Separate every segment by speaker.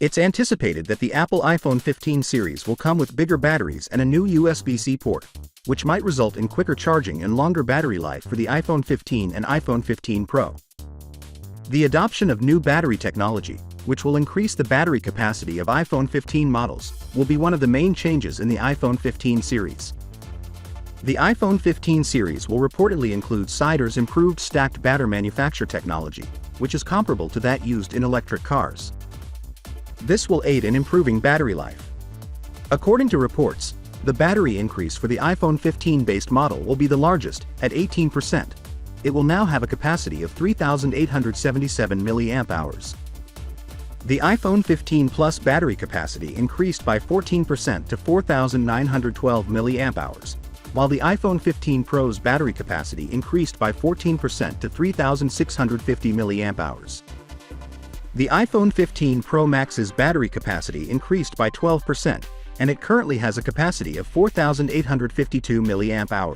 Speaker 1: It's anticipated that the Apple iPhone 15 series will come with bigger batteries and a new USB-C port, which might result in quicker charging and longer battery life for the iPhone 15 and iPhone 15 Pro. The adoption of new battery technology, which will increase the battery capacity of iPhone 15 models, will be one of the main changes in the iPhone 15 series. The iPhone 15 series will reportedly include Sider's improved stacked batter manufacture technology, which is comparable to that used in electric cars. This will aid in improving battery life. According to reports, the battery increase for the iPhone 15-based model will be the largest, at 18%. It will now have a capacity of 3,877 mAh. The iPhone 15 Plus battery capacity increased by 14% to 4,912 mAh, while the iPhone 15 Pro's battery capacity increased by 14% to 3,650 mAh. The iPhone 15 Pro Max's battery capacity increased by 12%, and it currently has a capacity of 4,852 mAh.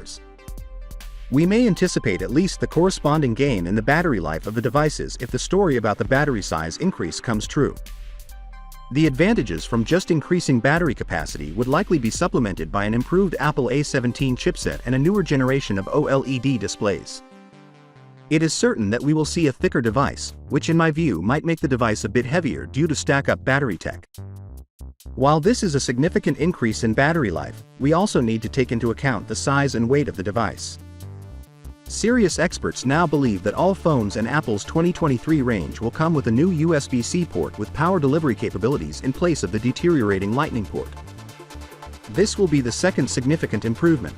Speaker 1: We may anticipate at least the corresponding gain in the battery life of the devices if the story about the battery size increase comes true. The advantages from just increasing battery capacity would likely be supplemented by an improved Apple A17 chipset and a newer generation of OLED displays. It is certain that we will see a thicker device, which in my view might make the device a bit heavier due to stack-up battery tech. While this is a significant increase in battery life, we also need to take into account the size and weight of the device. Serious experts now believe that all phones and Apple's 2023 range will come with a new USB-C port with power delivery capabilities in place of the deteriorating Lightning port. This will be the second significant improvement.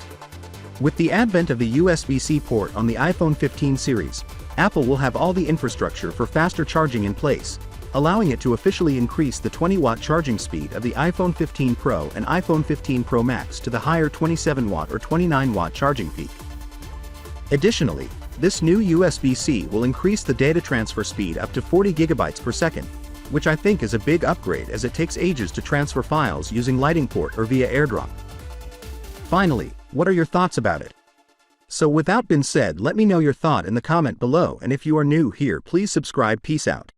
Speaker 1: With the advent of the USB-C port on the iPhone 15 series, Apple will have all the infrastructure for faster charging in place, allowing it to officially increase the 20-watt charging speed of the iPhone 15 Pro and iPhone 15 Pro Max to the higher 27-watt or 29-watt charging peak. Additionally, this new USB-C will increase the data transfer speed up to 40 GB per second, which I think is a big upgrade as it takes ages to transfer files using Lightning port or via AirDrop. Finally, what are your thoughts about it? So with that being said, let me know your thought in the comment below, and if you are new here, please subscribe. Peace out.